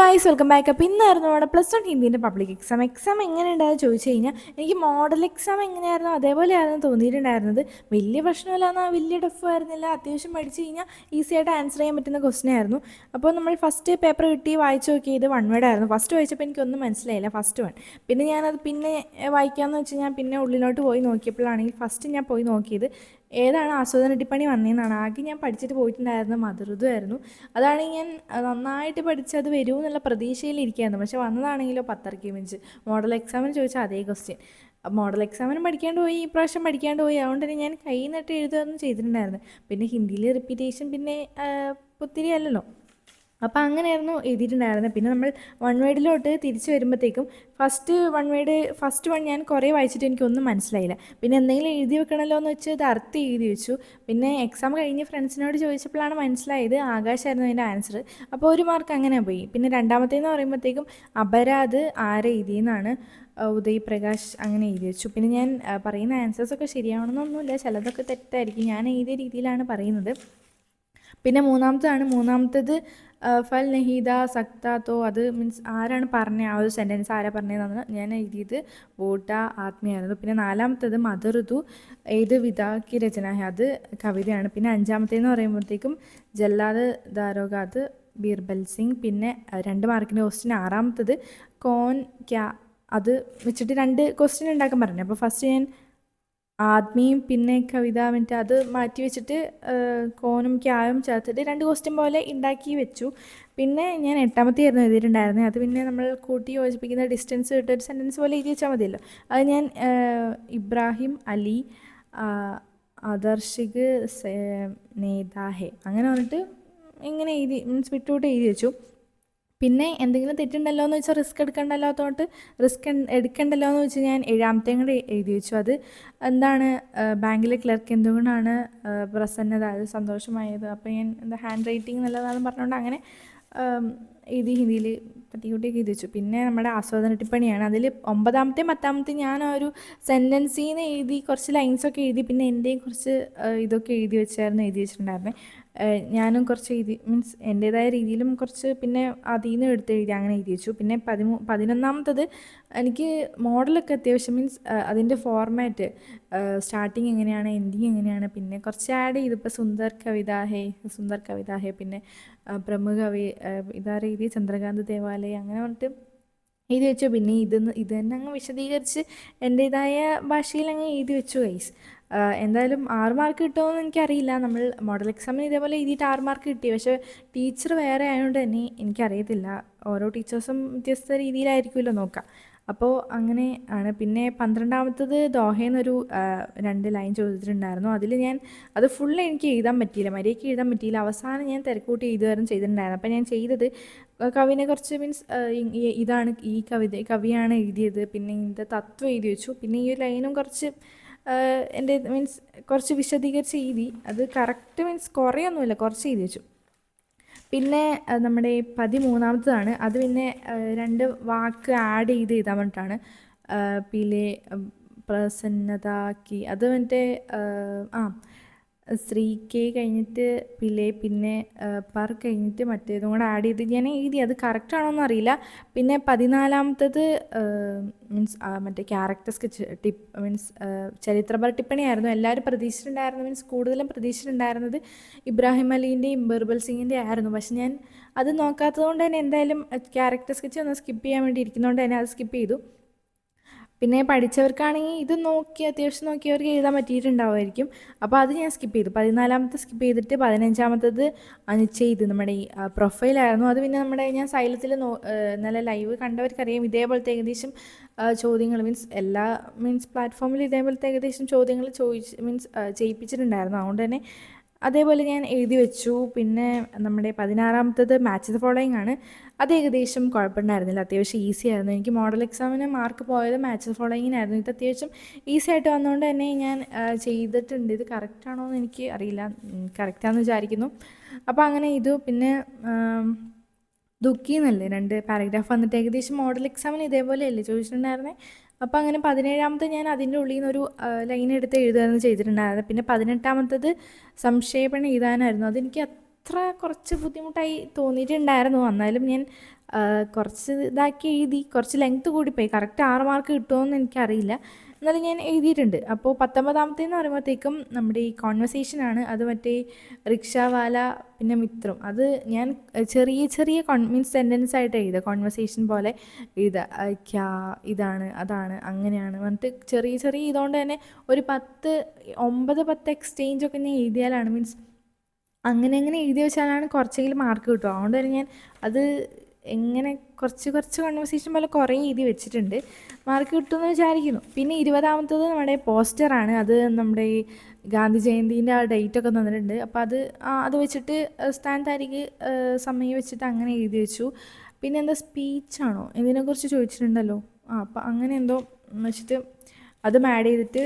Guys welcome back. അപ്പോൾ ഇന്നായിരുന്നു നമ്മുടെ +1 ഹിന്ദീൻ്റെ public exam എങ്ങനെയുണ്ടായെന്ന് ചോദിച്ചു കഴിഞ്ഞാൽ എനിക്ക് മോഡൽ എക്സാം എങ്ങനെയായിരുന്നു അതേപോലെയായിരുന്നു തോന്നിയിട്ടുണ്ടായിരുന്നത്. വലിയ പ്രശ്നമില്ലാന്ന് വലിയ ടഫ് ആയിരുന്നില്ല. അത്യാവശ്യം പഠിച്ചു കഴിഞ്ഞാൽ ഈസി ആയിട്ട് ആൻസർ ചെയ്യാൻ പറ്റുന്ന ക്വസ്റ്റൻ ആയിരുന്നു. അപ്പോൾ നമ്മൾ ഫസ്റ്റ് പേപ്പർ കിട്ടി വായിച്ചു നോക്കിയത് വൺ വേർഡ് ആയിരുന്നു. ഫസ്റ്റ് വായിച്ചപ്പോൾ എനിക്കൊന്നും മനസ്സിലായില്ല, ഫസ്റ്റ് വൺ. പിന്നെ ഞാനത് പിന്നെ വായിക്കാമെന്ന് വെച്ച് ഞാൻ പിന്നെ ഉള്ളിലോട്ട് പോയി നോക്കിയപ്പോഴാണെങ്കിൽ ഫസ്റ്റ് ഞാൻ പോയി നോക്കിയത് ഏതാണ് ആസ്വാദന ടിപ്പണി വന്നതെന്നാണ്. ആകെ ഞാൻ പഠിച്ചിട്ട് പോയിട്ടുണ്ടായിരുന്നത് മധുരതു ആയിരുന്നു. അതാണെങ്കിൽ ഞാൻ നന്നായിട്ട് പഠിച്ചത് വരൂ എന്നുള്ള പ്രതീക്ഷയിലിരിക്കുകയായിരുന്നു. പക്ഷെ വന്നതാണെങ്കിലോ പത്തരയ്ക്ക് മിഞ്ച് മോഡൽ എക്സാമിന് ചോദിച്ചാൽ അതേ ക്വസ്റ്റ്യൻ. മോഡൽ എക്സാമിനും പഠിക്കാണ്ട് പോയി, ഈ പ്രാവശ്യം പഠിക്കാണ്ട് പോയി. അതുകൊണ്ട് തന്നെ ഞാൻ കൈ നട്ട് എഴുതുകയൊന്നും ചെയ്തിട്ടുണ്ടായിരുന്നു. പിന്നെ ഹിന്ദിയിൽ റിപ്പീറ്റേഷൻ പിന്നെ ഒത്തിരി അല്ലല്ലോ. അപ്പോൾ അങ്ങനെയായിരുന്നു എഴുതിയിട്ടുണ്ടായിരുന്നത്. പിന്നെ നമ്മൾ വൺ വേർഡിലോട്ട് തിരിച്ച് വരുമ്പോഴത്തേക്കും ഫസ്റ്റ് വൺ ഞാൻ കുറേ വായിച്ചിട്ട് എനിക്കൊന്നും മനസ്സിലായില്ല. പിന്നെ എന്തെങ്കിലും എഴുതി വെക്കണമല്ലോ എന്ന് വെച്ച് അത് അർത്ഥം എഴുതി വെച്ചു. പിന്നെ എക്സാം കഴിഞ്ഞ് ഫ്രണ്ട്സിനോട് ചോദിച്ചപ്പോഴാണ് മനസ്സിലായത് ആകാശായിരുന്നു അതിൻ്റെ ആൻസർ. അപ്പോൾ ഒരു മാർക്ക് അങ്ങനെ പോയി. പിന്നെ രണ്ടാമത്തേന്ന് പറയുമ്പോഴത്തേക്കും അപരാധ് എഴുതിയെന്നാണ്, ഉദയ് പ്രകാശ് അങ്ങനെ എഴുതി വെച്ചു. പിന്നെ ഞാൻ പറയുന്ന ആൻസേഴ്സൊക്കെ ശരിയാവണമെന്നൊന്നുമില്ല, ചിലതൊക്കെ തെറ്റായിരിക്കും. ഞാൻ എഴുതിയ രീതിയിലാണ് പറയുന്നത്. പിന്നെ മൂന്നാമത്തേത് ഫൽ നഹീദ സക്ത തോ, അത് മീൻസ് ആരാണ് പറഞ്ഞത്, ആ ഒരു സെൻറ്റൻസ് ആരാ പറഞ്ഞതെന്നാണ് ഞാൻ എഴുതിയത്. വോട്ട ആത്മീയായിരുന്നു. പിന്നെ നാലാമത്തേത് മദറുതു ഏത് വിധാക്കി രചന, അത് കവിതയാണ്. പിന്നെ അഞ്ചാമത്തേന്ന് പറയുമ്പോഴത്തേക്കും ജല്ലാദ് ദാരോഗ, അത് ബീർബൽ സിംഗ്. പിന്നെ 2 മാർക്കിൻ്റെ ക്വസ്റ്റ്യൻ ആറാമത്തേത് കോൻ ക്യാ, അത് വെച്ചിട്ട് 2 ക്വസ്റ്റ്യൻ ഉണ്ടാക്കാൻ പറഞ്ഞു. അപ്പോൾ ഫസ്റ്റ് ഞാൻ ആദ്മിയും പിന്നെ കവിത മറ്റേ അത് മാറ്റി വെച്ചിട്ട് കോനും ക്യായും ചേർത്തിട്ട് 2 ക്വസ്റ്റ്യൻ പോലെ ഉണ്ടാക്കി വെച്ചു. പിന്നെ ഞാൻ 8ാമത്തെയായിരുന്നു എഴുതിയിട്ടുണ്ടായിരുന്നത്. അത് പിന്നെ നമ്മൾ കൂട്ടി യോജിപ്പിക്കുന്ന ഡിസ്റ്റൻസ് ഇട്ട് ഒരു സെൻറ്റൻസ് പോലെ എഴുതി വെച്ചാൽ മതിയല്ലോ. അത് ഞാൻ ഇബ്രാഹിം അലി ആദർശിക് നേതാഹെ അങ്ങനെ പറഞ്ഞിട്ട് ഇങ്ങനെ എഴുതി മീൻസ് വിട്ടുവിട്ട് എഴുതി വെച്ചു. പിന്നെ എന്തെങ്കിലും തെറ്റുണ്ടല്ലോ എന്ന് വെച്ചാൽ റിസ്ക് എടുക്കണ്ടല്ലോ എന്ന് വെച്ച് ഞാൻ 7ാമത്തെയും കൂടെ എഴുതി വെച്ചു. അത് എന്താണ്, ബാങ്കിലെ ക്ലർക്ക് എന്തുകൊണ്ടാണ് പ്രസന്നത, അത് സന്തോഷമായത്. അപ്പോൾ ഞാൻ ഹാൻഡ് റൈറ്റിംഗ് നല്ലതാണെന്ന് പറഞ്ഞുകൊണ്ട് അങ്ങനെ എഴുതി, ഹിന്ദിയിൽ തട്ടിക്കൂട്ടിയൊക്കെ എഴുതി വെച്ചു. പിന്നെ നമ്മുടെ ആസ്വാദന ടിപ്പണിയാണ്. അതിൽ 9ാമത്തെയും 10ാമത്തെയും ഞാൻ ആ ഒരു സെൻറ്റൻസിൽ നിന്ന് എഴുതി കുറച്ച് ലൈൻസൊക്കെ എഴുതി. പിന്നെ എൻ്റെയും കുറച്ച് ഇതൊക്കെ എഴുതി വെച്ചിട്ടുണ്ടായിരുന്നത്. ഞാനും കുറച്ച് എഴുതി മീൻസ് എൻ്റേതായ രീതിയിലും കുറച്ച് പിന്നെ അതിൽ നിന്ന് എഴുതി അങ്ങനെ എഴുതി വെച്ചു. പിന്നെ 11ാമത്തേത് എനിക്ക് മോഡലൊക്കെ അത്യാവശ്യം മീൻസ് അതിൻ്റെ ഫോർമാറ്റ്, സ്റ്റാർട്ടിങ് എങ്ങനെയാണ് എൻഡിങ് എങ്ങനെയാണ്, പിന്നെ കുറച്ച് ആഡ് ചെയ്തു. ഇപ്പോൾ സുന്ദർ കവിത ഹേ, പിന്നെ പ്രമുഖ കവി ഇതാരെ എഴുതി ചന്ദ്രകാന്ത് ദേവാലയ, അങ്ങനെ പറഞ്ഞിട്ട് എഴുതി വെച്ചു. പിന്നെ ഇത് തന്നെ അങ്ങ് വിശദീകരിച്ച് എൻ്റേതായ ഭാഷയിൽ അങ്ങ് എഴുതി വെച്ചു ഗൈസ്. എന്തായാലും 6 മാർക്ക് കിട്ടുമോയെന്ന് എനിക്കറിയില്ല. നമ്മൾ മോഡൽ എക്സാമിന് ഇതേപോലെ എഴുതിയിട്ട് 6 മാർക്ക് കിട്ടി. പക്ഷേ ടീച്ചർ വേറെ ആയതുകൊണ്ട് തന്നെ എനിക്കറിയത്തില്ല, ഓരോ ടീച്ചേഴ്സും വ്യത്യസ്ത രീതിയിലായിരിക്കുമല്ലോ നോക്കുക. അപ്പോൾ അങ്ങനെ ആണ്. പിന്നെ 12ാമത്തേത് ദോഹയെന്നൊരു 2 ലൈൻ ചോദിച്ചിട്ടുണ്ടായിരുന്നു. അതിൽ ഞാൻ അത് ഫുള്ള് എനിക്ക് എഴുതാൻ പറ്റിയില്ല, മര്യാദയ്ക്ക് എഴുതാൻ പറ്റിയില്ല. അവസാനം ഞാൻ തിരക്കൂട്ടി എഴുതുമായിരുന്നു ചെയ്തിട്ടുണ്ടായിരുന്നു. അപ്പോൾ ഞാൻ ചെയ്തത് കവിനെ കുറച്ച് മീൻസ് ഇതാണ് ഈ കവിയാണ് എഴുതിയത്, പിന്നെ ഇതിൻ്റെ തത്വം എഴുതി വെച്ചു. പിന്നെ ഈ ഒരു ലൈനും കുറച്ച് എൻ്റെ മീൻസ് കുറച്ച് വിശദീകരിച്ച് എഴുതി. അത് കറക്റ്റ് മീൻസ് കുറേയൊന്നുമില്ല, കുറച്ച് എഴുതി വെച്ചു. പിന്നെ നമ്മുടെ 13ാമത്തേതാണ്. അത് പിന്നെ 2 വാക്ക് ആഡ് ചെയ്ത് എഴുതാൻ വേണ്ടിയിട്ടാണ്. പിലെ പ്രസന്നതാക്കി, അത് മറ്റേ ശ്രീ കെ കഴിഞ്ഞിട്ട് പിലെ, പിന്നെ പർ കഴിഞ്ഞിട്ട് മറ്റേതും കൂടെ ആഡ് ചെയ്ത് ഞാൻ എഴുതി. അത് കറക്റ്റ് ആണോയെന്ന് അറിയില്ല. പിന്നെ 14ാമത്തേത് മീൻസ് മറ്റേ ക്യാരക്ടർ സ്കെച്ച് മീൻസ് ചരിത്രപര ടിപ്പണിയായിരുന്നു. എല്ലാവരും പ്രതീക്ഷിച്ചിട്ടുണ്ടായിരുന്നു, മീൻസ് കൂടുതലും പ്രതീക്ഷിച്ചിട്ടുണ്ടായിരുന്നത് ഇബ്രാഹിം അലീൻ്റെയും ബിർബൽ സിംഗിൻ്റെ ആയിരുന്നു. പക്ഷെ ഞാൻ അത് നോക്കാത്തത് കൊണ്ട് തന്നെ എന്തായാലും ക്യാരക്ടർ സ്കെച്ച് ഒന്ന് സ്കിപ്പ് ചെയ്യാൻ വേണ്ടി ഇരിക്കുന്നതുകൊണ്ട് തന്നെ അത് സ്കിപ്പ് ചെയ്തു. പിന്നെ പഠിച്ചവർക്കാണെങ്കിൽ ഇത് അത്യാവശ്യം നോക്കിയവർക്ക് എഴുതാൻ പറ്റിയിട്ടുണ്ടാവുമായിരിക്കും. അപ്പോൾ അത് ഞാൻ സ്കിപ്പ് ചെയ്തു. 14ാമത്തെ സ്കിപ്പ് ചെയ്തിട്ട് 15ാമത്തേത് ചെയ്ത് നമ്മുടെ ഈ പ്രൊഫൈലായിരുന്നു. അത് പിന്നെ ഞാൻ സൈലത്തിൽ നല്ല ലൈവ് കണ്ടവർക്കറിയാം ഇതേപോലത്തെ ഏകദേശം ചോദ്യങ്ങൾ മീൻസ് പ്ലാറ്റ്ഫോമിൽ ഇതേപോലത്തെ ഏകദേശം ചോദ്യങ്ങൾ ചെയ്യിപ്പിച്ചിട്ടുണ്ടായിരുന്നു. അതുകൊണ്ട് തന്നെ അതേപോലെ ഞാൻ എഴുതി വെച്ചു. പിന്നെ നമ്മുടെ 16ാമത്തേത് മാച്ച് ദ ഫോളോയിങ് ആണ്. അത് ഏകദേശം കുഴപ്പമുണ്ടായിരുന്നില്ല, അത്യാവശ്യം ഈസി ആയിരുന്നു. എനിക്ക് മോഡൽ എക്സാമിന് മാർക്ക് പോയത് മാച്ച് ദ ഫോളോയിങ്ങിനായിരുന്നു. ഇത് അത്യാവശ്യം ഈസി ആയിട്ട് വന്നതുകൊണ്ട് തന്നെ ഞാൻ ചെയ്തിട്ടുണ്ട്. ഇത് കറക്റ്റാണോ എന്ന് എനിക്ക് അറിയില്ല, കറക്റ്റാണെന്ന് വിചാരിക്കുന്നു. അപ്പോൾ അങ്ങനെ ഇതു. പിന്നെ ദുഃഖി എന്നല്ലേ 2 പാരഗ്രാഫ് വന്നിട്ട് ഏകദേശം മോഡൽ എക്സാമിന് ഇതേപോലെയല്ലേ ചോദിച്ചിട്ടുണ്ടായിരുന്നത്. അപ്പോൾ അങ്ങനെ 17ാമത്തെ ഞാൻ അതിൻ്റെ ഉള്ളിൽ നിന്നൊരു ലൈൻ എടുത്ത് എഴുതുകയായിരുന്നു ചെയ്തിട്ടുണ്ടായിരുന്നത്. പിന്നെ 18ാമത്തേത് സംക്ഷേപണം എഴുതാനായിരുന്നു. അതെനിക്ക് അത്ര കുറച്ച് ബുദ്ധിമുട്ടായി തോന്നിയിട്ടുണ്ടായിരുന്നു. എന്നാലും ഞാൻ കുറച്ച് ഇതാക്കി എഴുതി. കുറച്ച് ലെങ്ത്ത് കൂടിപ്പോയി. കറക്റ്റ് 6 മാർക്ക് കിട്ടുമോയെന്ന് എനിക്കറിയില്ല. എന്നാലും ഞാൻ എഴുതിയിട്ടുണ്ട്. അപ്പോൾ 19-ാമത്തേന്ന് പറയുമ്പോഴത്തേക്കും നമ്മുടെ ഈ കോൺവെർസേഷനാണ്. അത് മറ്റേ റിക്ഷാവാല പിന്നെ മിത്രം. അത് ഞാൻ ചെറിയ ചെറിയ മീൻസ് സെൻറ്റൻസ് ആയിട്ട് എഴുതുക. കോൺവെർസേഷൻ പോലെ എഴുതുക. ക്യാ, ഇതാണ്, അതാണ്, അങ്ങനെയാണ് എന്നിട്ട് ചെറിയ ചെറിയ ഇതുകൊണ്ട് തന്നെ ഒരു 9-10 എക്സ്ചേഞ്ചൊക്കെ ഞാൻ എഴുതിയാലാണ് മീൻസ് അങ്ങനെ എഴുതി വെച്ചാലാണ് കുറച്ചെങ്കിലും മാർക്ക് കിട്ടുക. അതുകൊണ്ട് തന്നെ ഞാൻ അത് എങ്ങനെ കുറച്ച് കോൺവെർസേഷൻ പോലെ കുറേ എഴുതി വെച്ചിട്ടുണ്ട്. മാർക്ക് കിട്ടുമെന്ന് വിചാരിക്കുന്നു. പിന്നെ 20-ാമത്തത് നമ്മുടെ പോസ്റ്ററാണ്. അത് നമ്മുടെ ഈ ഗാന്ധി ജയന്തിൻ്റെ ആ ഡേറ്റൊക്കെ തന്നിട്ടുണ്ട്. അപ്പോൾ അത് വെച്ചിട്ട് സ്ഥാൻ താരീഖ് സമയം വെച്ചിട്ട് അങ്ങനെ എഴുതി വെച്ചു. പിന്നെ എന്താ സ്പീച്ചാണോ ഇതിനെക്കുറിച്ച് ചോദിച്ചിട്ടുണ്ടല്ലോ. അപ്പോൾ അങ്ങനെ എന്തോ വെച്ചിട്ട് അതും ആഡ് ചെയ്തിട്ട്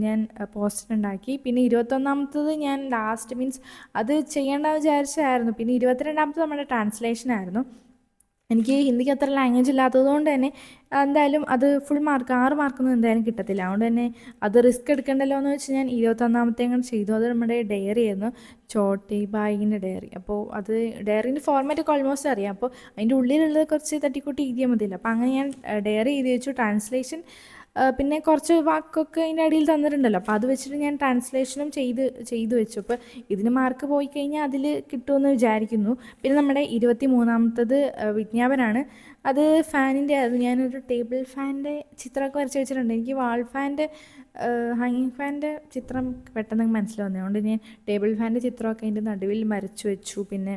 ഞാൻ പോസ്റ്റർ ഉണ്ടാക്കി. പിന്നെ 21-ാമത്തത് ഞാൻ ലാസ്റ്റ് മീൻസ് അത് ചെയ്യേണ്ടതെന്ന് വിചാരിച്ചായിരുന്നു. പിന്നെ 22-ാമത്തത് നമ്മുടെ ട്രാൻസ്ലേഷനായിരുന്നു. എനിക്ക് ഹിന്ദിക്ക് അത്ര ലാംഗ്വേജ് ഇല്ലാത്തത് കൊണ്ട് തന്നെ എന്തായാലും അത് ഫുൾ മാർക്ക് 6 മാർക്കൊന്നും എന്തായാലും കിട്ടത്തില്ല. അതുകൊണ്ട് തന്നെ അത് റിസ്ക് എടുക്കണ്ടല്ലോ എന്ന് വെച്ച് ഞാൻ 21-ാമത്തേയും ചെയ്തു. അത് നമ്മുടെ ഡയറി ആയിരുന്നു, ചോട്ടി ബായിൻ്റെ ഡയറി. അപ്പോൾ അത് ഡയറീൻ്റെ ഫോർമാറ്റൊക്കെ ഓൾമോസ്റ്റ് അറിയാം. അപ്പോൾ അതിൻ്റെ ഉള്ളിലുള്ളത് കുറച്ച് തട്ടിക്കൂട്ടി എഴുതിയാൽ മതിയല്ലോ. അപ്പോൾ അങ്ങനെ ഞാൻ ഡയറി എഴുതി വെച്ചു. ട്രാൻസ്ലേഷൻ പിന്നെ കുറച്ച് വാക്കൊക്കെ അതിൻ്റെ അടിയിൽ തന്നിട്ടുണ്ടല്ലോ. അപ്പോൾ അത് വെച്ചിട്ട് ഞാൻ ട്രാൻസ്ലേഷനും ചെയ്ത് വെച്ചു. അപ്പോൾ ഇതിന് മാർക്ക് പോയി കഴിഞ്ഞാൽ അതിൽ കിട്ടുമെന്ന് വിചാരിക്കുന്നു. പിന്നെ നമ്മുടെ 23-ാമത്തത് വിജ്ഞാപനമാണ്. അത് ഫാനിൻ്റെ ആയിരുന്നു. ഞാനൊരു ടേബിൾ ഫാനിൻ്റെ ചിത്രമൊക്കെ വരച്ച് വെച്ചിട്ടുണ്ട്. എനിക്ക് വാൾ ഫാനിൻ്റെ ഹാങ്ങിങ് ഫാനിൻ്റെ ചിത്രം പെട്ടെന്ന് മനസ്സിലാവുന്നത്. അതുകൊണ്ട് ഞാൻ ടേബിൾ ഫാനിൻ്റെ ചിത്രമൊക്കെ അതിൻ്റെ നടുവിൽ വരച്ച് വെച്ചു. പിന്നെ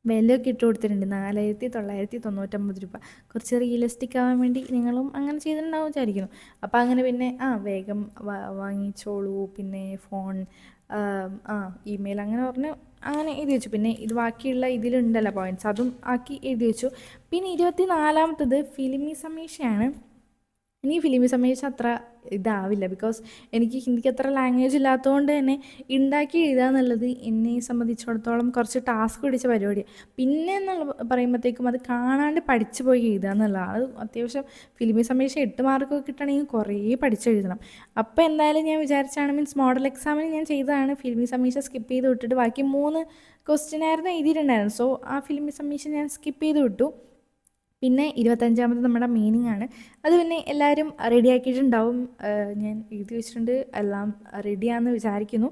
വിലയൊക്കെ ഇട്ട് കൊടുത്തിട്ടുണ്ട്, 4,999 രൂപ. കുറച്ച് റിയലിസ്റ്റിക് ആവാൻ വേണ്ടി നിങ്ങളും അങ്ങനെ ചെയ്തിട്ടുണ്ടാവും വിചാരിക്കുന്നു. അപ്പോൾ അങ്ങനെ പിന്നെ വേഗം വാങ്ങിച്ചോളൂ. പിന്നെ ഫോൺ, ഇമെയിൽ അങ്ങനെ പറഞ്ഞ് അങ്ങനെ എഴുതി വെച്ചു. പിന്നെ ഇത് ബാക്കിയുള്ള ഇതിലുണ്ടല്ലോ പോയിൻറ്റ്സ്, അതും ആക്കി എഴുതി വെച്ചു. പിന്നെ 24-ാമത്തത് ഫിലിമി സമീക്ഷയാണ്. എനിക്ക് ഫിലിമി സമീക്ഷ അത്ര ഇതാവില്ല. ബിക്കോസ് എനിക്ക് ഹിന്ദിക്ക് അത്ര ലാംഗ്വേജ് ഇല്ലാത്തതുകൊണ്ട് തന്നെ ഉണ്ടാക്കി എഴുതുക എന്നുള്ളത് എന്നെ സംബന്ധിച്ചിടത്തോളം കുറച്ച് ടാസ്ക് പിടിച്ച പരിപാടിയാണ്. പിന്നെ എന്നുള്ള പറയുമ്പോഴത്തേക്കും അത് കാണാണ്ട് പഠിച്ചു പോയി എഴുതുക എന്നുള്ളതാണ്. അത് അത്യാവശ്യം ഫിലിമി സമീക്ഷ 8 മാർക്കൊക്കെ കിട്ടണമെങ്കിൽ കുറേ പഠിച്ചെഴുതണം. അപ്പോൾ എന്തായാലും ഞാൻ വിചാരിച്ചാണ് മീൻസ് മോഡൽ എക്സാമിന് ഞാൻ ചെയ്തതാണ്. ഫിലിമി സമീക്ഷ സ്കിപ്പ് ചെയ്ത് വിട്ടിട്ട് ബാക്കി 3 ക്വസ്റ്റ്യനായിരുന്നു എഴുതിയിട്ടുണ്ടായിരുന്നു. സോ ആ ഫിലിമി സമീക്ഷ ഞാൻ സ്കിപ്പ് ചെയ്ത് വിട്ടു. പിന്നെ 25-ാമത് നമ്മുടെ മീനിങ് ആണ്. അത് പിന്നെ എല്ലാവരും റെഡിയാക്കിയിട്ടുണ്ടാവും. ഞാൻ എഴുതി വെച്ചിട്ടുണ്ട്, എല്ലാം റെഡിയാണെന്ന് വിചാരിക്കുന്നു.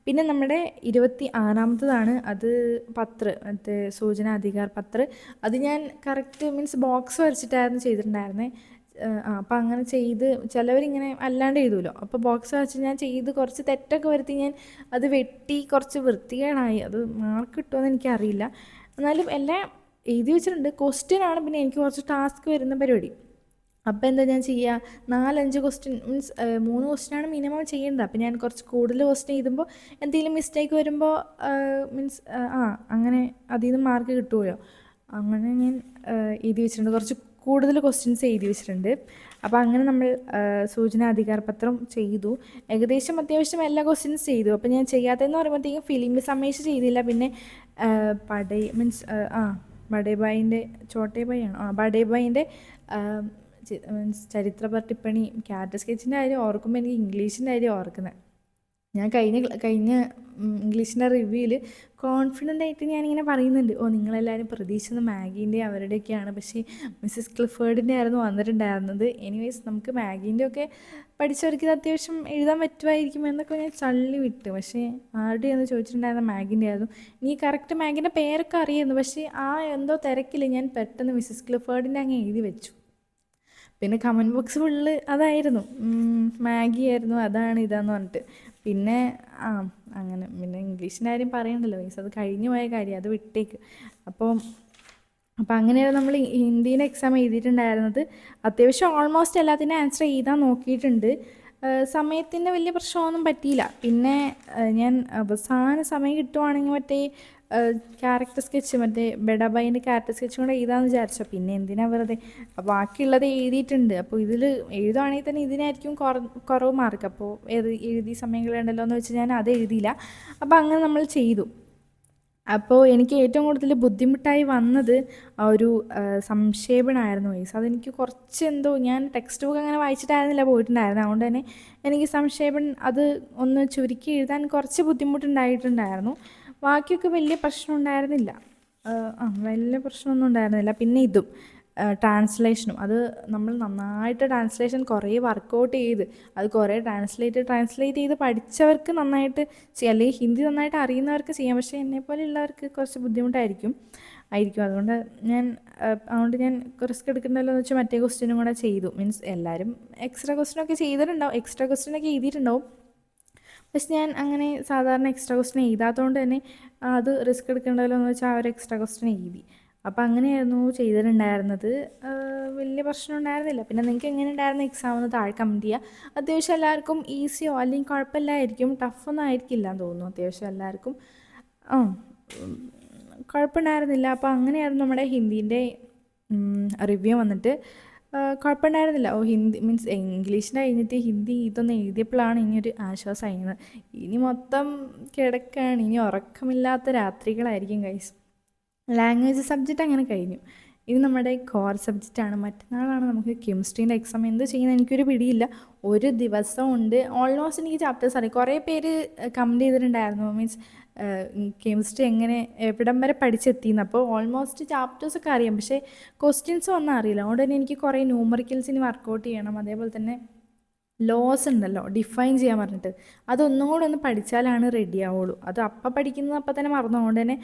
പിന്നെ നമ്മുടെ 26-ാമത്തതാണ്. അത് മറ്റേ സൂചന അധികാർ പത്ര. അത് ഞാൻ കറക്റ്റ് മീൻസ് ബോക്സ് വരച്ചിട്ടായിരുന്നു ചെയ്തിട്ടുണ്ടായിരുന്നത്. അപ്പം അങ്ങനെ ചെയ്ത് ചിലവരിങ്ങനെ അല്ലാണ്ട് എഴുതുമല്ലോ. അപ്പോൾ ബോക്സ് വരച്ച് ഞാൻ ചെയ്ത് കുറച്ച് തെറ്റൊക്കെ വരുത്തി ഞാൻ അത് വെട്ടി കുറച്ച് വൃത്തികേടായി. അത് മാർക്ക് കിട്ടുമെന്ന് എനിക്കറിയില്ല. എന്നാലും എല്ലാം എഴുതി വെച്ചിട്ടുണ്ട്. ക്വസ്റ്റ്യനാണ് പിന്നെ എനിക്ക് കുറച്ച് ടാസ്ക് വരുന്ന പരിപാടി. അപ്പോൾ എന്താ ഞാൻ ചെയ്യുക, 4-5 ക്വസ്റ്റ്യൻ മീൻസ് 3 ക്വസ്റ്റ്യനാണ് മിനിമം ചെയ്യേണ്ടത്. അപ്പോൾ ഞാൻ കുറച്ച് കൂടുതൽ ക്വസ്റ്റ്യൻ എഴുതുമ്പോൾ എന്തെങ്കിലും മിസ്റ്റേക്ക് വരുമ്പോൾ മീൻസ് അങ്ങനെ അതിൽ നിന്ന് മാർക്ക് കിട്ടുമല്ലോ. അങ്ങനെ ഞാൻ എഴുതി വെച്ചിട്ടുണ്ട്. കുറച്ച് കൂടുതൽ ക്വസ്റ്റ്യൻസ് എഴുതി വെച്ചിട്ടുണ്ട്. അപ്പോൾ അങ്ങനെ നമ്മൾ സൂചന അധികാരപത്രം ചെയ്തു. ഏകദേശം അത്യാവശ്യം എല്ലാ ക്വസ്റ്റ്യൻസ് ചെയ്തു. അപ്പോൾ ഞാൻ ചെയ്യാത്തതെന്ന് പറയുമ്പോഴത്തേക്കും ഫിലിമി സമീക്ഷ ചെയ്തില്ല. പിന്നെ പടേ മീൻസ് ബഡേബായിൻ്റെ ചോട്ടേബായിയാണോ ബഡേബായിൻ്റെ മീൻസ് ചരിത്രപര ടിപ്പണി, ക്യാരക്ടർ സ്കെച്ചിൻ്റെ കാര്യം ഓർക്കുമ്പോൾ എനിക്ക് ഇംഗ്ലീഷിൻ്റെ കാര്യം ഓർക്കുന്നത്. ഞാൻ കഴിഞ്ഞ ഇംഗ്ലീഷിൻ്റെ റിവ്യൂവിൽ കോൺഫിഡൻ്റ് ആയിട്ട് ഞാനിങ്ങനെ പറയുന്നുണ്ട്, നിങ്ങളെല്ലാവരും പ്രതീക്ഷിച്ചത് മാഗീൻ്റെ അവരുടെയൊക്കെയാണ്, പക്ഷേ മിസ്സസ് ക്ലിഫേർഡിൻ്റെ ആയിരുന്നു വന്നിട്ടുണ്ടായിരുന്നത്. എനിവേസ് നമുക്ക് മാഗീൻ്റെ ഒക്കെ പഠിച്ചവർക്ക് അത്യാവശ്യം എഴുതാൻ പറ്റുമായിരിക്കും എന്നൊക്കെ ഞാൻ തള്ളി വിട്ടു. പക്ഷേ ആരുടെയെന്ന് ചോദിച്ചിട്ടുണ്ടായിരുന്ന മാഗീൻ്റെ ആയിരുന്നു. നീ കറക്റ്റ് മാഗീൻ്റെ പേരൊക്കെ അറിയായിരുന്നു, പക്ഷേ എന്തോ തിരക്കിൽ ഞാൻ പെട്ടെന്ന് മിസ്സസ് ക്ലിഫേർഡിൻ്റെ അങ്ങ് എഴുതി വെച്ചു. പിന്നെ കമൻറ്റ് ബോക്സ് ഫുള്ള് അതായിരുന്നു, മാഗി ആയിരുന്നു, അതാണ് ഇതാന്ന് പറഞ്ഞിട്ട്. പിന്നെ അങ്ങനെ പിന്നെ ഇംഗ്ലീഷിൻ്റെ കാര്യം പറയണ്ടല്ലോ മീൻസ് അത് കഴിഞ്ഞു പോയ കാര്യം, അത് വിട്ടേക്ക്. അപ്പോൾ അങ്ങനെയാണ് നമ്മൾ ഹിന്ദീൻ്റെ എക്സാം എഴുതിയിട്ടുണ്ടായിരുന്നത്. അത്യാവശ്യം ഓൾമോസ്റ്റ് എല്ലാത്തിനും ആൻസർ എഴുതാൻ നോക്കിയിട്ടുണ്ട്. സമയത്തിൻ്റെ വലിയ പ്രശ്നമൊന്നും പറ്റിയില്ല. പിന്നെ ഞാൻ അവസാന സമയം കിട്ടുവാണെങ്കിൽ മറ്റേ ക്യാരക്ടർ സ്കെച്ച്, മറ്റേ ബെഡാബായിൻ്റെ ക്യാരക്ടർ സ്കെച്ച് കൊണ്ട് എഴുതാമെന്ന് വിചാരിച്ചോ. പിന്നെ എന്തിനാ വെറുതെ, ബാക്കിയുള്ളത് എഴുതിയിട്ടുണ്ട്. അപ്പോൾ ഇതിൽ എഴുതുവാണെങ്കിൽ തന്നെ ഇതിനായിരിക്കും കുറവ് മാർക്ക്. അപ്പോൾ എഴുതിയ സമയങ്ങളുണ്ടല്ലോ എന്ന് വെച്ച് ഞാൻ അത് എഴുതിയില്ല. അപ്പോൾ അങ്ങനെ നമ്മൾ ചെയ്തു. അപ്പോൾ എനിക്ക് ഏറ്റവും കൂടുതൽ ബുദ്ധിമുട്ടായി വന്നത് ഒരു സംക്ഷേപണമായിരുന്നു വൈസ്. അതെനിക്ക് കുറച്ച് എന്തോ, ഞാൻ ടെക്സ്റ്റ് ബുക്ക് അങ്ങനെ വായിച്ചിട്ടായിരുന്നില്ല പോയിട്ടുണ്ടായിരുന്നത്. അതുകൊണ്ട് തന്നെ എനിക്ക് സംക്ഷേപണം അത് ഒന്ന് ചുരുക്കി എഴുതാൻ കുറച്ച് ബുദ്ധിമുട്ടുണ്ടായിട്ടുണ്ടായിരുന്നു. ബാക്കിയൊക്കെ വലിയ പ്രശ്നം ഉണ്ടായിരുന്നില്ല. വലിയ പ്രശ്നമൊന്നും ഉണ്ടായിരുന്നില്ല. പിന്നെ ഇതും ട്രാൻസ്ലേഷനും അത് നമ്മൾ നന്നായിട്ട് ട്രാൻസ്ലേഷൻ കുറേ വർക്കൗട്ട് ചെയ്ത് അത് കുറേ ട്രാൻസ്ലേറ്റ് ചെയ്ത് പഠിച്ചവർക്ക് നന്നായിട്ട് ചെയ്യാം, അല്ലെങ്കിൽ ഹിന്ദി നന്നായിട്ട് അറിയുന്നവർക്ക് ചെയ്യാം. പക്ഷേ എന്നെപ്പോലെയുള്ളവർക്ക് കുറച്ച് ബുദ്ധിമുട്ടായിരിക്കും. അതുകൊണ്ട് ഞാൻ റിസ്ക് എടുക്കണ്ടല്ലോ എന്ന് വെച്ചാൽ മറ്റേ ക്വസ്റ്റ്യനും കൂടെ ചെയ്തു. മീൻസ് എല്ലാവരും എക്സ്ട്രാ ക്വസ്റ്റ്യനൊക്കെ ചെയ്തിട്ടുണ്ടാവും, എക്സ്ട്രാ ക്വസ്റ്റ്യനൊക്കെ എഴുതിയിട്ടുണ്ടാവും. പക്ഷെ ഞാൻ അങ്ങനെ സാധാരണ എക്സ്ട്രാ ക്വസ്റ്റ്യൻ എഴുതാത്തതുകൊണ്ട് തന്നെ അത് റിസ്ക് എടുക്കണ്ടല്ലോ എന്ന് വെച്ചാൽ ആ ഒരു എക്സ്ട്രാ ക്വസ്റ്റ്യൻ എഴുതി. അപ്പോൾ അങ്ങനെയായിരുന്നു ചെയ്തിട്ടുണ്ടായിരുന്നത്. വലിയ പ്രശ്നം ഉണ്ടായിരുന്നില്ല. പിന്നെ നിങ്ങൾക്ക് എങ്ങനെ ഉണ്ടായിരുന്ന എക്സാം എന്ന് താഴെ കമൻറ്റ് ചെയ്യുക. അത്യാവശ്യം എല്ലാവർക്കും ഈസിയോ അല്ലെങ്കിൽ കുഴപ്പമില്ലായിരിക്കും, ടഫൊന്നും ആയിരിക്കില്ല എന്ന് തോന്നുന്നു. അത്യാവശ്യം എല്ലാവർക്കും കുഴപ്പമുണ്ടായിരുന്നില്ല. അപ്പോൾ അങ്ങനെയായിരുന്നു നമ്മുടെ ഹിന്ദീൻ്റെ റിവ്യൂ വന്നിട്ട്. കുഴപ്പമുണ്ടായിരുന്നില്ല. ഹിന്ദി മീൻസ് ഇംഗ്ലീഷിൻ്റെ കഴിഞ്ഞിട്ട് ഹിന്ദി ഇതൊന്നും എഴുതിയപ്പോഴാണ് ഇനിയൊരു ആശ്വാസമായിരുന്നത്. ഇനി മൊത്തം കിടക്കുകയാണ്, ഇനി ഉറക്കമില്ലാത്ത രാത്രികളായിരിക്കും ഗൈസ്. ലാംഗ്വേജ് സബ്ജക്റ്റ് അങ്ങനെ കഴിഞ്ഞു. ഇത് നമ്മുടെ കോർ സബ്ജക്റ്റാണ്. മറ്റന്നാളാണ് നമുക്ക് കെമിസ്ട്രീൻ്റെ എക്സാം. എന്ത് ചെയ്യുന്നത് എനിക്കൊരു പിടിയില്ല. ഒരു ദിവസം ഉണ്ട്. ഓൾമോസ്റ്റ് എനിക്ക് ചാപ്റ്റേഴ്സ് അറിയാം. കുറേ പേര് കമൻറ്റ് ചെയ്തിട്ടുണ്ടായിരുന്നു, മീൻസ് കെമിസ്ട്രി എങ്ങനെ എവിടം വരെ പഠിച്ചെത്തിയെന്ന്. അപ്പോൾ ഓൾമോസ്റ്റ് ചാപ്റ്റേഴ്സൊക്കെ അറിയാം, പക്ഷേ ക്വസ്റ്റ്യൻസ് ഒന്നും അറിയില്ല. അതുകൊണ്ട് തന്നെ എനിക്ക് കുറേ ന്യൂമറിക്കൽസിന് വർക്കൗട്ട് ചെയ്യണം. അതേപോലെ തന്നെ ലോസ് ഉണ്ടല്ലോ ഡിഫൈൻ ചെയ്യാൻ പറഞ്ഞിട്ട്, അതൊന്നും കൂടെ ഒന്ന് പഠിച്ചാലാണ് റെഡി ആവുള്ളൂ. അത് അപ്പം പഠിക്കുന്നത് അപ്പം തന്നെ മറന്നു. അതുകൊണ്ട് തന്നെ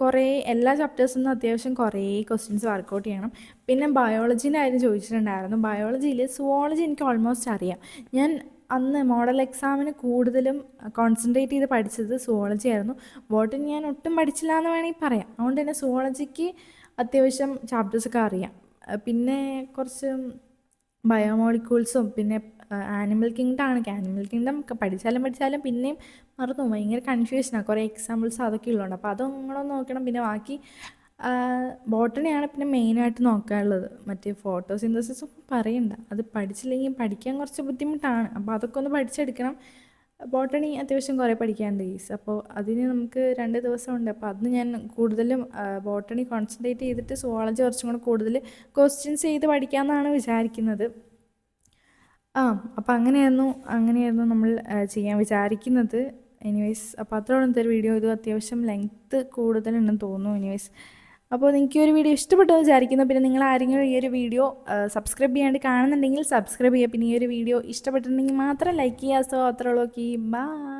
കുറേ എല്ലാ ചാപ്റ്റേഴ്സിൽ നിന്നും അത്യാവശ്യം കുറേ ക്വസ്റ്റ്യൻസ് വർക്കൗട്ട് ചെയ്യണം. പിന്നെ ബയോളജീൻ്റെ കാര്യം ചോദിച്ചിട്ടുണ്ടായിരുന്നു. ബയോളജിയിൽ സുവോളജി എനിക്ക് ഓൾമോസ്റ്റ് അറിയാം. ഞാൻ അന്ന് മോഡൽ എക്സാമിന് കൂടുതലും കോൺസെൻട്രേറ്റ് ചെയ്ത് പഠിച്ചത് സുവോളജി ആയിരുന്നു. ബോട്ടണി ഞാൻ ഒട്ടും പഠിച്ചില്ല എന്ന് വേണമെങ്കിൽ പറയാം. അതുകൊണ്ട് തന്നെ സുവോളജിക്ക് അത്യാവശ്യം ചാപ്റ്റേഴ്സൊക്കെ അറിയാം. പിന്നെ കുറച്ച് ബയോമോളിക്യൂൾസും പിന്നെ ആനിമൽ കിങ്ഡം പഠിച്ചാലും പിന്നെയും മറന്നു പോകും. ഭയങ്കര കൺഫ്യൂഷനാണ്. കുറേ എക്സാമ്പിൾസ് അതൊക്കെ ഉള്ളതുകൊണ്ട്. അപ്പോൾ അതും നിങ്ങളൊന്ന് നോക്കണം. പിന്നെ ബാക്കി ബോട്ടണിയാണ് പിന്നെ മെയിനായിട്ട് നോക്കാനുള്ളത്. മറ്റേ ഫോട്ടോസിന്തസിസും പറയണ്ട, അത് പഠിച്ചില്ലെങ്കിൽ പഠിക്കാൻ കുറച്ച് ബുദ്ധിമുട്ടാണ്. അപ്പോൾ അതൊക്കെ ഒന്ന് പഠിച്ചെടുക്കണം. ബോട്ടണി അത്യാവശ്യം കുറേ പഠിക്കാനുണ്ട് ഗൈസ്. അപ്പോൾ അതിന് നമുക്ക് 2 ദിവസമുണ്ട്. അപ്പോൾ അതിന് ഞാൻ കൂടുതലും ബോട്ടണി കോൺസെൻട്രേറ്റ് ചെയ്തിട്ട് സുവോളജി കുറച്ചും കൂടെ കൂടുതൽ ക്വസ്റ്റ്യൻസ് ചെയ്ത് പഠിക്കാമെന്നാണ് വിചാരിക്കുന്നത്. അപ്പോൾ അങ്ങനെയായിരുന്നു നമ്മൾ ചെയ്യാൻ വിചാരിക്കുന്നത്. എനിവേയ്സ്, അപ്പോൾ അത്രയോളം ഇന്നത്തെ വീഡിയോ. ഇത് അത്യാവശ്യം ലെങ്ത്ത് കൂടുതലുണ്ടെന്ന് തോന്നുന്നു. എനിവേയ്സ്, അപ്പോൾ നിങ്ങൾക്ക് ഈ ഒരു വീഡിയോ ഇഷ്ടപ്പെട്ടെന്ന് വിചാരിക്കുന്നു. പിന്നെ നിങ്ങൾ ആരെങ്കിലും ഈ ഒരു വീഡിയോ സബ്സ്ക്രൈബ് ചെയ്യാണ്ട് കാണുന്നുണ്ടെങ്കിൽ സബ്സ്ക്രൈബ് ചെയ്യുക. പിന്നെ ഈ ഒരു വീഡിയോ ഇഷ്ടപ്പെട്ടിട്ടുണ്ടെങ്കിൽ മാത്രം ലൈക്ക് ചെയ്യുക. സോ അത്രയുള്ളൂ. Okay, by.